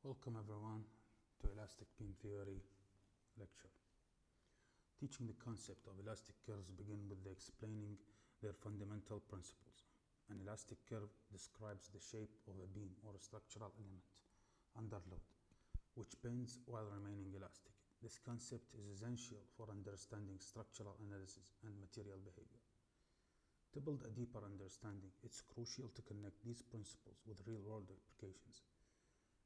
Welcome everyone to Elastic Beam Theory lecture. Teaching the concept of elastic curves begin with the explaining their fundamental principles. An elastic curve describes the shape of a beam or a structural element under load, which bends while remaining elastic. This concept is essential for understanding structural analysis and material behavior. To build a deeper understanding, it's crucial to connect these principles with real-world applications.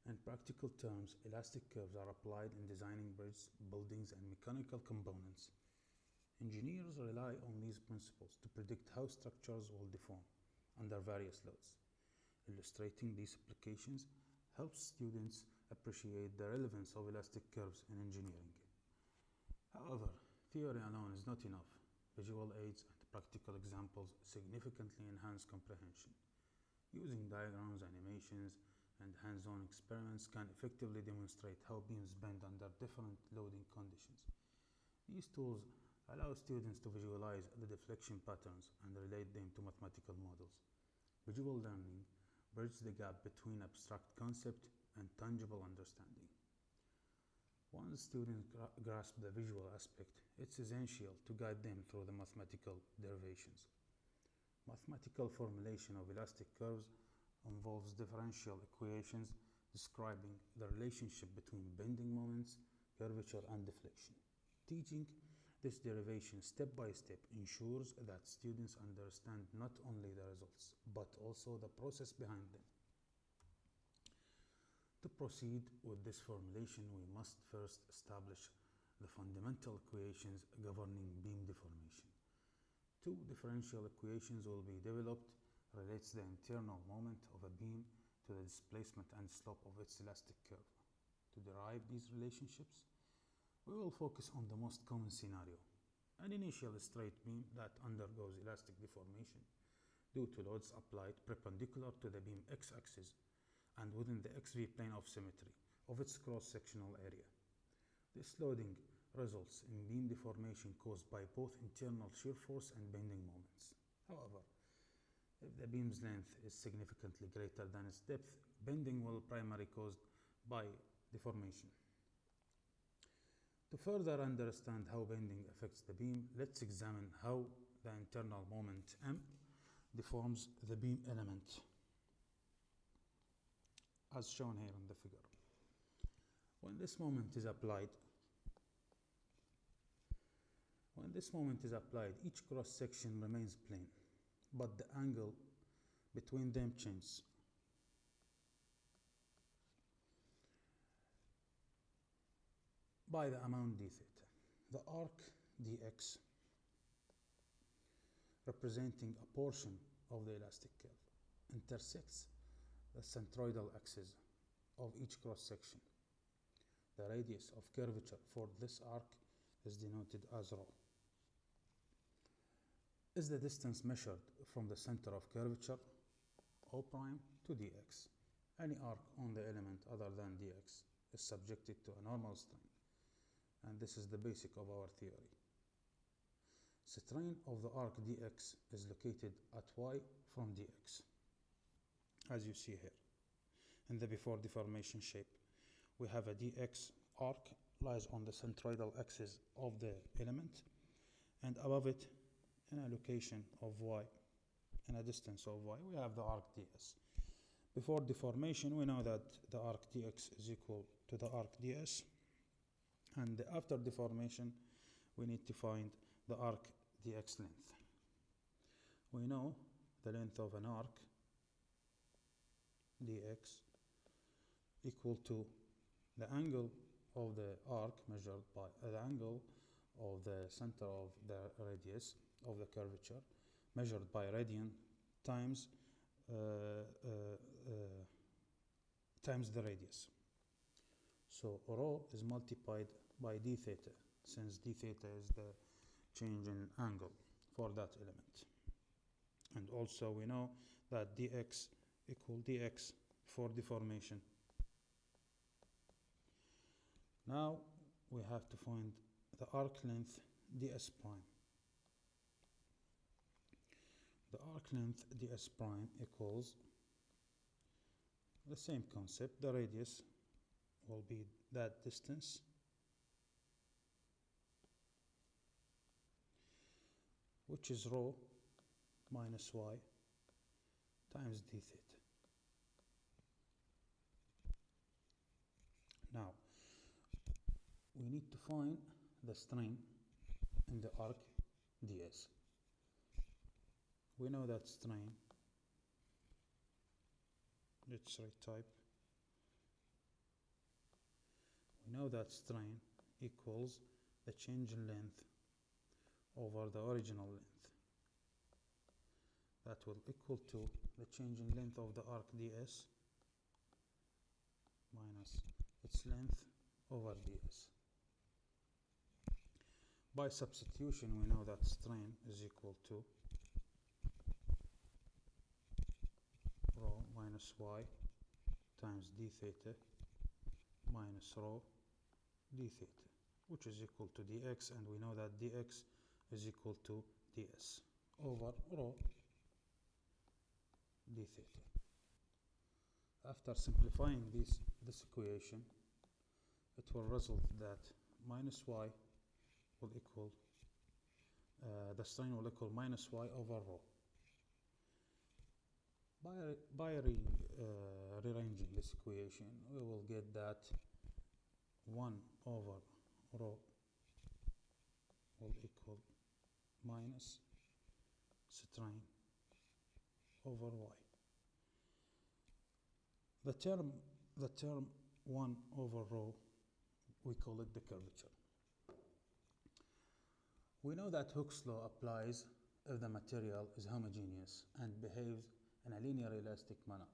In practical terms, elastic curves are applied in designing bridges, buildings, and mechanical components. Engineers rely on these principles to predict how structures will deform under various loads. Illustrating these applications helps students appreciate the relevance of elastic curves in engineering. However, theory alone is not enough. Visual aids and practical examples significantly enhance comprehension. Using diagrams, animations, and hands-on experiments can effectively demonstrate how beams bend under different loading conditions. These tools allow students to visualize the deflection patterns and relate them to mathematical models. Visual learning bridges the gap between abstract concept and tangible understanding. Once students grasp the visual aspect, it's essential to guide them through the mathematical derivations. Mathematical formulation of elastic curves involves differential equations describing the relationship between bending moments, curvature, and deflection. Teaching this derivation step by step ensures that students understand not only the results, but also the process behind them. To proceed with this formulation, we must first establish the fundamental equations governing beam deformation. Two differential equations will be developed relates the internal moment of a beam to the displacement and slope of its elastic curve. To derive these relationships, we will focus on the most common scenario, an initial straight beam that undergoes elastic deformation due to loads applied perpendicular to the beam x-axis and within the xv plane of symmetry of its cross-sectional area. This loading results in beam deformation caused by both internal shear force and bending moments. However, if the beam's length is significantly greater than its depth, bending will primarily caused by deformation. To further understand how bending affects the beam, let's examine how the internal moment M deforms the beam element, as shown here in the figure. When this moment is applied, each cross-section remains plane, but the angle between them changes. By the amount d theta. The arc dx, representing a portion of the elastic curve, intersects the centroidal axis of each cross-section. The radius of curvature for this arc is denoted as rho. Is the distance measured from the center of curvature, O prime, to dx. Any arc on the element other than dx is subjected to a normal strain, and this is the basic of our theory. Strain of the arc dx is located at y from dx, as you see here. In the before deformation shape, we have a dx arc lies on the centroidal axis of the element, and above it, in a location of y, in a distance of y, we have the arc ds. Before deformation, we know that the arc dx is equal to the arc ds, and after deformation, we need to find the arc dx length. We know the length of an arc dx equal to the angle of the arc measured by the angle of the center of the radius of the curvature measured by radian times the radius. So rho is multiplied by d theta, since d theta is the change in angle for that element. And also we know that dx equal dx for deformation. Now we have to find the arc length ds prime. The arc length ds prime equals the same concept, the radius will be that distance which is rho minus y times d theta. Now we need to find the strain in the arc ds. We know that strain, let's retype, we know that strain equals the change in length over the original length. That will equal to the change in length of the arc ds minus its length over ds. By substitution, we know that strain is equal to rho minus y times d theta minus rho d theta, which is equal to dx, and we know that dx is equal to ds over rho d theta. After simplifying this equation, it will result that minus y will equal, the strain will equal minus y over rho. By rearranging this equation, we will get that 1 over rho will equal minus strain over y. The term 1 over rho, we call it the curvature. We know that Hooke's law applies if the material is homogeneous and behaves in a linear elastic manner.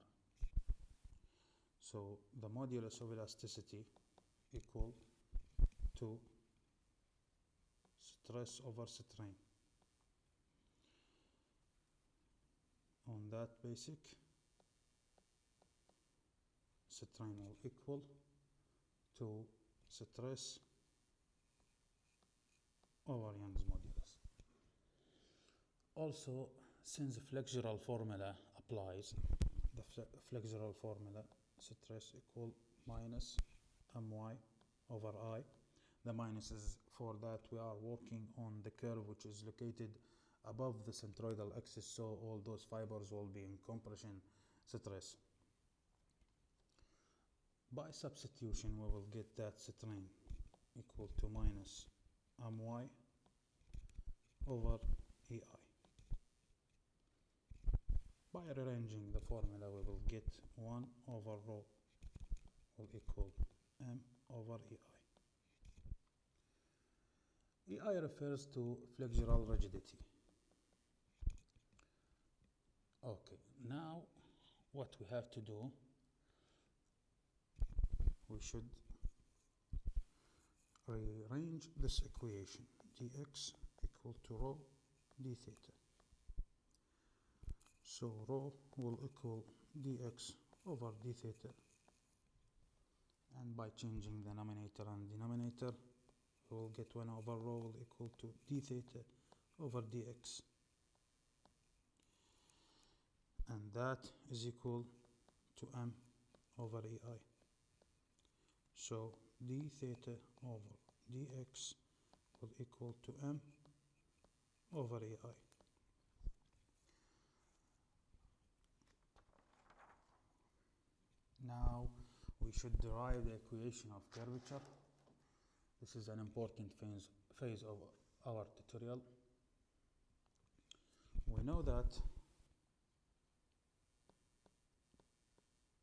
So the modulus of elasticity equal to stress over strain. On that basic, strain will equal to stress over Young's modulus. Also, since the flexural formula applies, the flexural formula, stress equal minus my over I. The minus is for that we are working on the curve which is located above the centroidal axis, so all those fibers will be in compression stress. By substitution, we will get that strain equal to minus my over EI. By rearranging the formula, we will get 1 over rho will equal m over EI. EI refers to flexural rigidity. Okay, now what we have to do, we should rearrange this equation, dx equal to rho d theta. So rho will equal dx over d theta, and by changing the numerator and denominator, we will get 1 over rho will equal to d theta over dx, and that is equal to m over EI. So d theta over dx will equal to m over EI. Now we should derive the equation of curvature. This is an important phase of our tutorial. We know that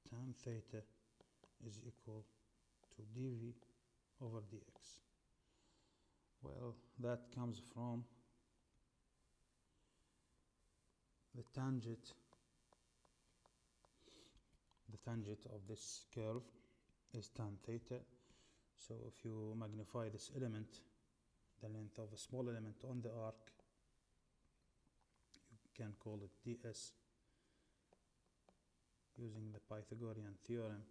tan theta is equal to dv over dx. Well, that comes from the tangent of this curve is tan theta. So if you magnify this element, the length of a small element on the arc, you can call it ds using the Pythagorean theorem.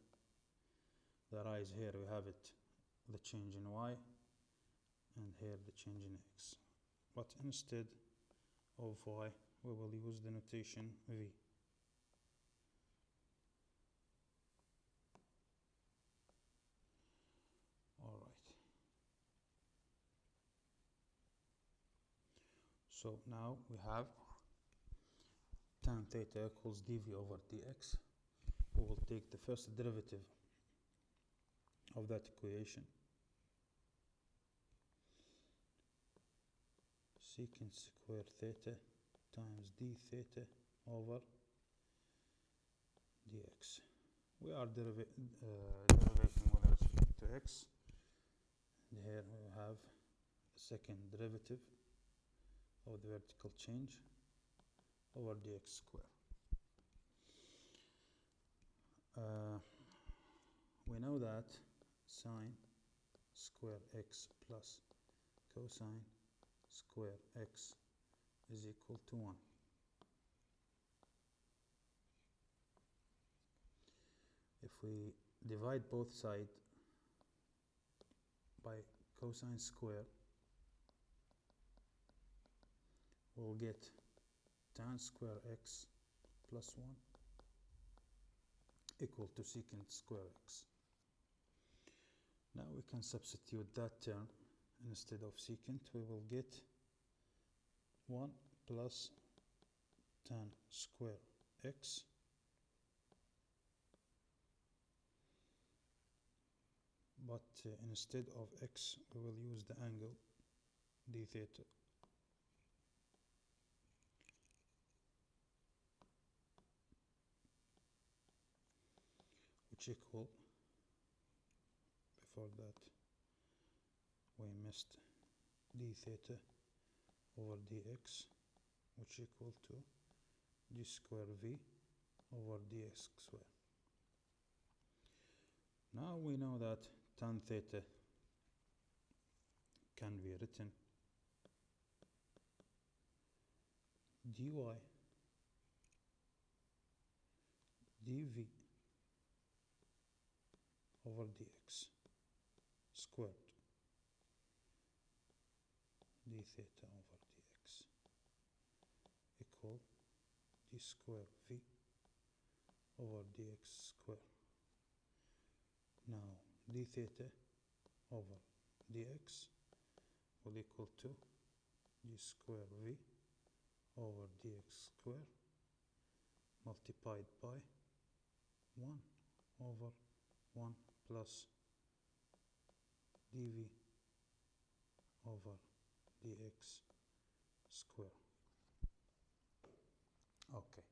The rise here, we have it, the change in y, and here the change in x. But instead of y, we will use the notation v. So now we have tan theta equals dv over dx. We will take the first derivative of that equation, secant square theta times d theta over dx. We are derivating with respect to x, and here we have the second derivative of the vertical change over dx square. We know that sine square x plus cosine square x is equal to 1. If we divide both sides by cosine square, we'll get tan square x plus 1 equal to secant square x. Now we can substitute that term. Instead of secant, we will get 1 plus tan square x but instead of x we will use the angle d theta, which equal, before that we missed d theta over dx, which equal to d square v over dx square. Now we know that tan theta can be written dy dv over dx squared d theta over dx equal d square v over dx square. Now d theta over dx will equal to d square v over dx square multiplied by 1 over 1 plus dv over dx square. Okay.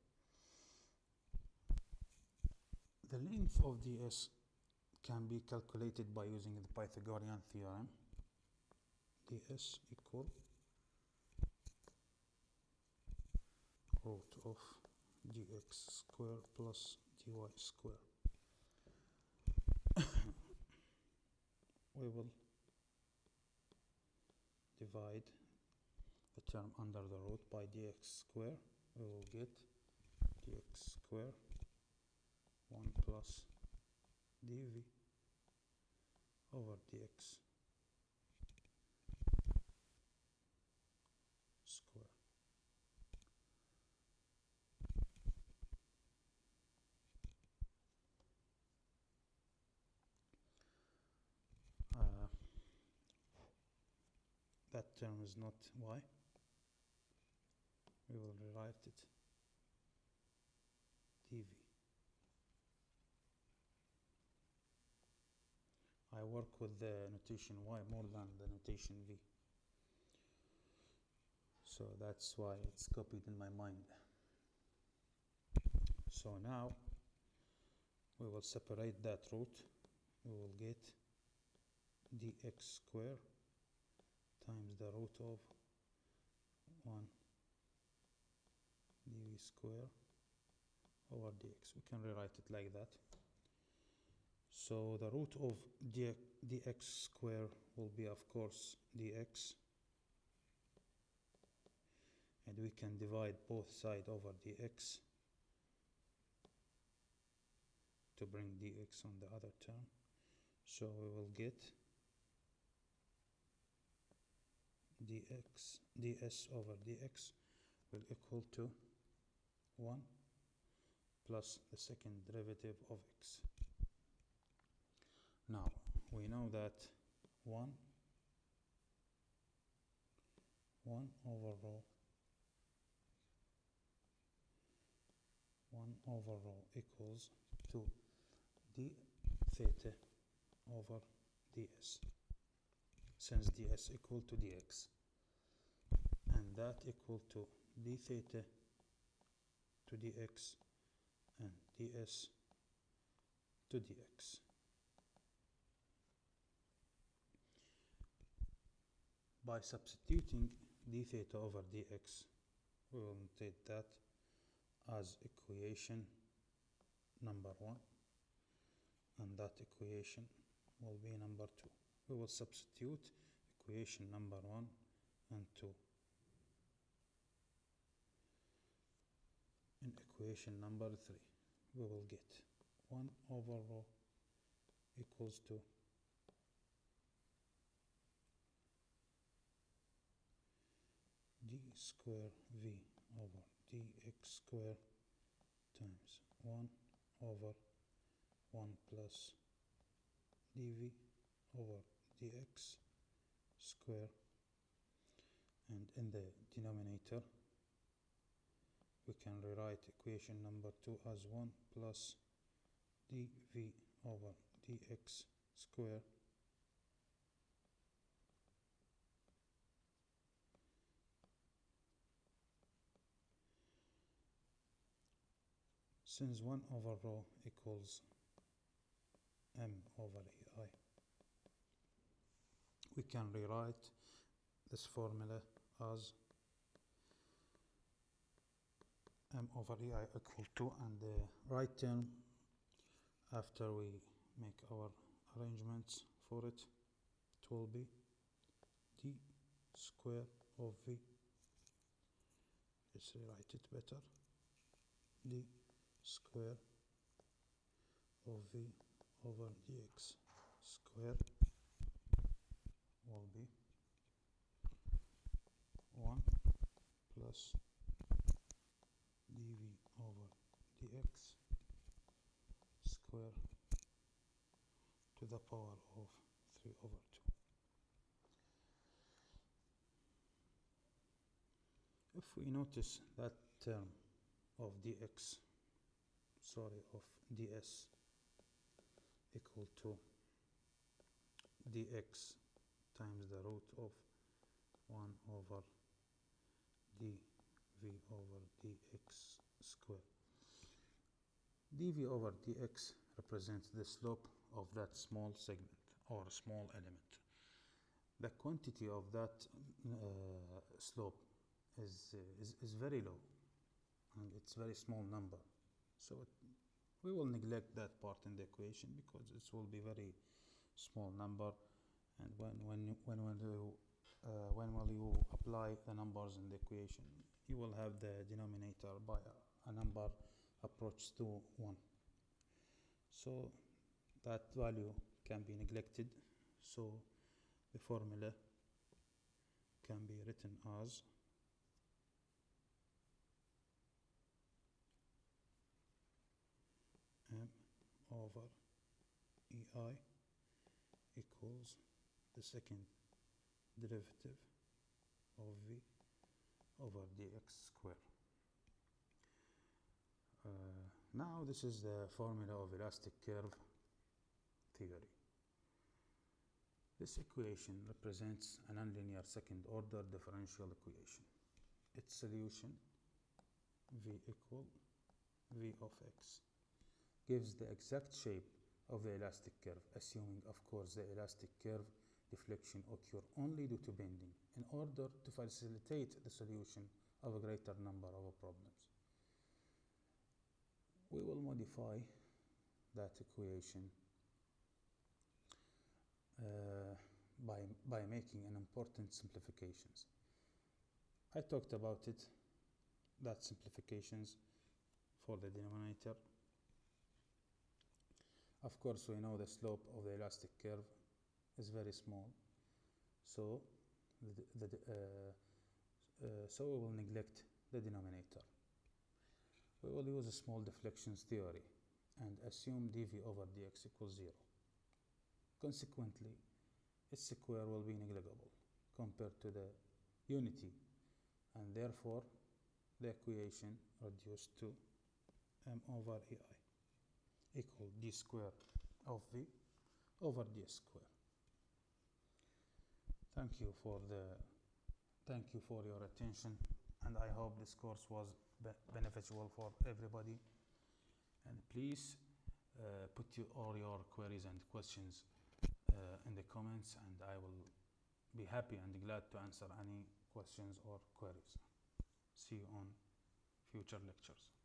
The length of ds can be calculated by using the Pythagorean theorem. ds equal root of dx square plus dy square. We will divide the term under the root by dx square. We will get dx square 1 plus dv over dx square. That term is not y. We will rewrite it dv. I work with the notation y more than the notation v. So that's why it's copied in my mind. So now we will separate that root. We will get dx square times the root of 1 dv square over dx. We can rewrite it like that. So the root of dx square will be, of course, dx, and we can divide both sides over dx to bring dx on the other term. So we will get ds over dx will equal to 1 plus the second derivative of x. Now we know that 1 over rho over rho equals to d theta over ds, since ds equal to dx, and that equal to d theta to dx and ds to dx. By substituting d theta over dx, we will take that as equation number 1, and that equation will be number 2. We will substitute equation number 1 and 2 in equation number 3. We will get 1 over rho equals to d square v over dx square times 1 over 1 plus dv over dx square, and in the denominator we can rewrite equation number 2 as 1 plus dv over dx square since 1 over rho equals m over ei. We can rewrite this formula as m over ei equal to, and the right term after we make our arrangements for it, it will be d square of v, let's rewrite it better, d square of v over dx square will be 1 plus dv over dx square to the power of 3 over 2. If we notice that term of ds equal to dx times the root of 1 over dv over dx square. dv over dx represents the slope of that small segment or small element. The quantity of that slope is very low, and it's very small number, so we will neglect that part in the equation because it will be very small number, and when will you apply the numbers in the equation, you will have the denominator by a number approach to 1, so that value can be neglected. So the formula can be written as m over ei equals the second derivative of v over dx square. Now this is the formula of elastic curve theory. This equation represents a nonlinear second order differential equation. Its solution, v equal v of x, gives the exact shape of the elastic curve, assuming of course the elastic curve deflection occur only due to bending, in order to facilitate the solution of a greater number of problems. We will modify that equation by making an important simplifications. I talked about it, that simplifications for the denominator. Of course, we know the slope of the elastic curve is very small, so so we will neglect the denominator. We will use a small deflections theory and assume dv over dx equals 0. Consequently, its square will be negligible compared to the unity, and therefore the equation reduced to m over ai equal d square of v over d square. Thank you for your attention, and I hope this course was beneficial for everybody. And please put all your queries and questions in the comments, and I will be happy and glad to answer any questions or queries. See you on future lectures.